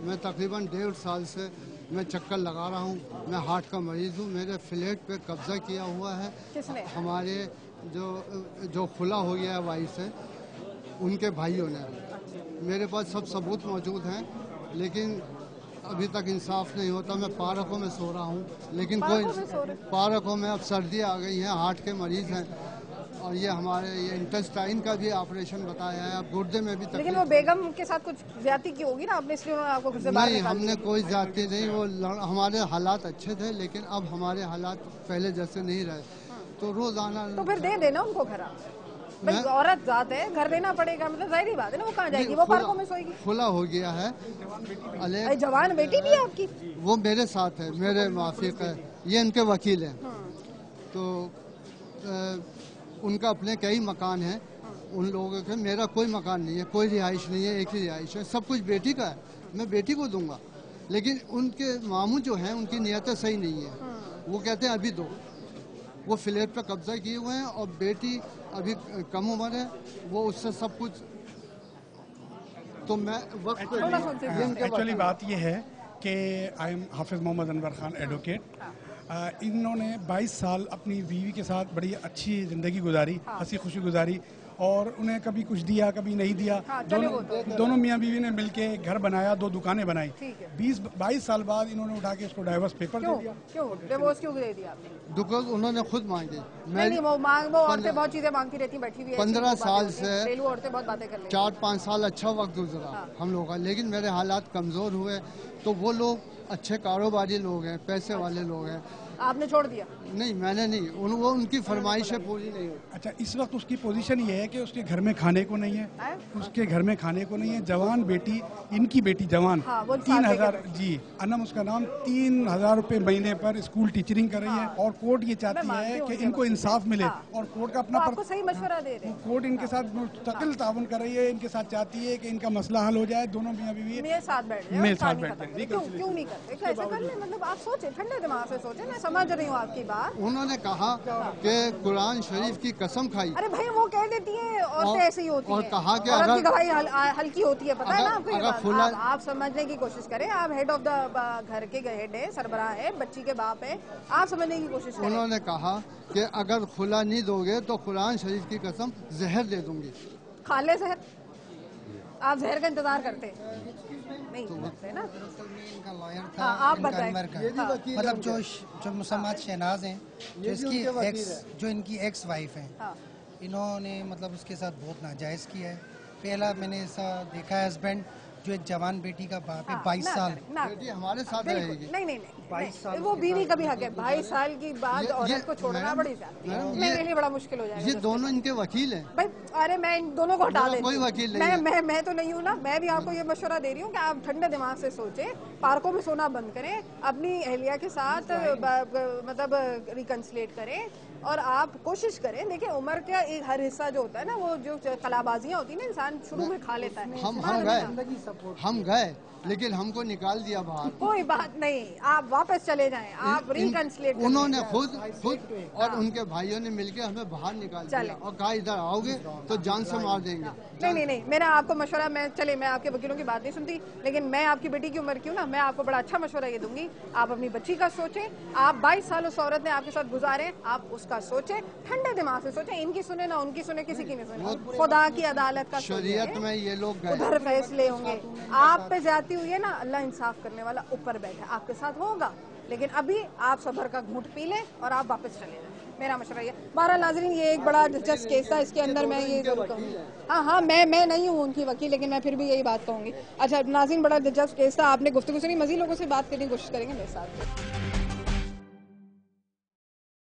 میں تقریباً 1.5 سال سے میں چکر لگا رہا ہوں. میں ہارٹ کا مریض ہوں. میرے فلیٹ پہ قبضہ کیا ہوا ہے. کس نے؟ ہمارے جو کھلا ہو گیا ہے وائف سے ان کے بھائیوں نے. میرے پاس سب ثبوت موجود ہیں لیکن ابھی تک انصاف نہیں ہوتا. میں پارکوں میں سو رہا ہوں لیکن کوئی پارکوں میں اب سردی آ گئی ہیں. ہارٹ کے مریض ہیں اور یہ ہمارے یہ انٹسٹائن کا بھی آپریشن بتایا ہے. اب گردے میں بھی تکلیف. لیکن وہ بیگم کے ساتھ کچھ زیادتی کی ہوگی نا آپ نے, اس لیے آپ کو گھر سے باہر نہیں, نکال ہم نے کوئی زیادتی نہیں. وہ ہمارے حالات اچھے تھے لیکن اب ہمارے حالات پہلے جیسے نہیں رہے. تو روزانہ تو پھر دے دینا ان کو گھر. بھائی عورت ذات ہے, گھر دینا پڑے گا, مطلب ظاہری بات ہے نا. وہ کہاں جائے گی؟ وہ پارکوں میں سوئے گی. کھلا ہو گیا ہے. جوان بیٹی بھی ہے آپ کی؟ وہ میرے ساتھ ہے, میرے موافق ہے. یہ ان کے وکیل ہیں. تو ان کا اپنے کئی مکان ہیں ان لوگوں کے. میرا کوئی مکان نہیں ہے, کوئی رہائش نہیں ہے. ایک ہی رہائش ہے. سب کچھ بیٹی کا ہے. میں بیٹی کو دوں گا لیکن ان کے ماموں جو ہیں ان کی نیتیں صحیح نہیں ہیں. وہ کہتے ہیں ابھی دو. وہ فلیٹ پہ قبضہ کیے ہوئے ہیں اور بیٹی ابھی کم عمر ہے. وہ اس سے سب کچھ. تو میں وقت ایکچولی بات یہ ہے کہ آئی ایم حافظ محمد انور خان ایڈوکیٹ. انہوں نے 22 سال اپنی بیوی کے ساتھ بڑی اچھی زندگی گزاری, ہنسی خوشی گزاری, اور انہیں کبھی کچھ دیا کبھی نہیں دیا. دونوں میاں بیوی نے مل کے گھر بنایا, 2 دکانیں بنائی. 22 سال بعد انہوں نے اٹھا کے اس کو ڈائیورس پیپر دے دیا. کیوں ڈیورس کیوں دے دیا آپ نے؟ دکان انہوں نے خود مانگی. نہیں, وہ عورتیں بہت چیزیں مانگتی رہتی, بیٹھی ہوئی 15 سال سے گھریلو عورتیں بہت باتیں کر لیتی. 4-5 سال اچھا وقت گزرا ہم لوگوں کا, لیکن میرے حالات کمزور ہوئے. تو وہ لوگ اچھے کاروباری لوگ ہیں, پیسے والے لوگ ہیں. آپ نے چھوڑ دیا؟ نہیں, میں نے نہیں. وہ ان کی فرمائشیں پوری نہیں ہوئی. اچھا, اس وقت اس کی پوزیشن یہ ہے کہ اس کے گھر میں کھانے کو نہیں ہے. اس کے گھر میں کھانے کو نہیں ہے. جوان بیٹی, ان کی بیٹی جوان, 3000, جی انم اس کا نام, 3000 روپے مہینے پر اسکول ٹیچرنگ کر رہی ہے. اور کورٹ یہ چاہتی ہے کہ ان کو انصاف ملے, اور کورٹ کا اپنا صحیح مشورہ دے رہے ہیں. کورٹ ان کے ساتھ مستقل تعاون کر رہی ہے. ان کے ساتھ چاہتی ہے کہ ان کا مسئلہ حل ہو جائے. دونوں میاں بیوی میرے ساتھ بیٹھ جائیں. کیوں نہیں کرتے؟ کیسے کر لیں؟ مطلب آپ سوچیں, ٹھنڈے دماغ سے سوچیں. میں سمجھ رہی ہوں آپ کی بات. انہوں نے کہا کہ قرآن شریف کی قسم کھائی. ارے بھائی, وہ کہہ دیتی ہیں عورتیں ایسی ہی ہوتی ہیں, اور کہا کہ عورت کی گواہی ہلکی ہوتی ہے. پتہ ہے نا آپ کو یہ بات؟ آپ سمجھنے کی کوشش کریں. آپ ہیڈ آف دا گھر کے ہیڈ ہے, سربراہ ہے, بچی کے باپ ہے. آپ سمجھنے کی کوشش کریں. انہوں نے کہا کہ اگر کھلا نہیں دو گے تو قرآن شریف کی قسم زہر دے دوں گی. کھا لے زہر. آپ زہر کا انتظار کرتے نہیں کرتے نا. آپ بتائیں. مطلب جو مسمات شہناز ہیں, جو ان کی ایکس وائف ہیں, انہوں نے مطلب اس کے ساتھ بہت ناجائز کیا ہے. پہلا میں نے ایسا دیکھا ہے ہسبینڈ جو ایک جوان بیٹی کا باپ ہے, 22 سال بیٹی ہمارے ساتھ رہے گی. نہیں, 22 سال وہ بیوی کا بھی حق ہے. 22 سال کی بعد عورت کو چھوڑنا بڑی زیادتی ہے. میرے لیے بڑا مشکل ہو جائے گا. یہ دونوں ان کے وکیل ہیں. بھائی ارے میں ان دونوں کو ہٹا دیتی ہوں. کوئی وکیل نہیں. میں تو نہیں ہوں نا. میں بھی آپ کو یہ مشورہ دے رہی ہوں کہ آپ ٹھنڈے دماغ سے سوچیں, پارکوں میں سونا بند کریں, اپنی اہلیہ کے ساتھ مطلب ریکنسلیٹ کریں, اور آپ کوشش کریں. دیکھیں عمر کا ہر حصہ جو ہوتا ہے نا, وہ جو قلابازیاں ہوتی ہیں نا, انسان شروع میں کھا لیتا ہے. ہم گئے لیکن ہم کو نکال دیا باہر. کوئی بات نہیں, آپ واپس چلے جائیں, آپ ریکنسلیٹ. انہوں نے خود اور ان کے بھائیوں نے مل کے ہمیں باہر نکال دیا اور کہا ادھر آؤ گے تو جان سے مار دیں گے. نہیں, میرا آپ کو مشورہ, میں آپ کے وکیلوں کی بات نہیں سنتی, لیکن میں آپ کی بیٹی کی عمر کی ہوں نا, میں آپ کو بڑا اچھا مشورہ یہ دوں گی. آپ اپنی بچی کا سوچیں. آپ 22 سال اس عورت نے آپ کے ساتھ گزارے, آپ اس کا سوچیں, ٹھنڈے دماغ سے سوچیں. ان کی سنیں نہ ان کی سنیں, کسی کی نہیں سنیں. خدا کی عدالت کا شریعت میں یہ لوگ ادھر فیصلے ہوں گے. آپ پہ زیادتی ہوئی ہے نا, اللہ انصاف کرنے والا اوپر بیٹھا, آپ کے ساتھ ہوگا. لیکن ابھی آپ صبر کا گھونٹ پی لیں اور آپ واپس چلے جائیں. میرا مشورہ یہ. بہرحال ناظرین, یہ ایک بڑا دلچسپ کیس تھا. اس کے اندر میں یہ ضرور کہوں گی, ہاں میں نہیں ہوں ان کی وکیل, لیکن میں پھر بھی یہی بات کہوں گی. اچھا ناظرین, بڑا دلچسپ کیس تھا. آپ نے گفتگو سنی, مزید لوگوں سے بات کرنے کی کوشش کریں گے میرے ساتھ.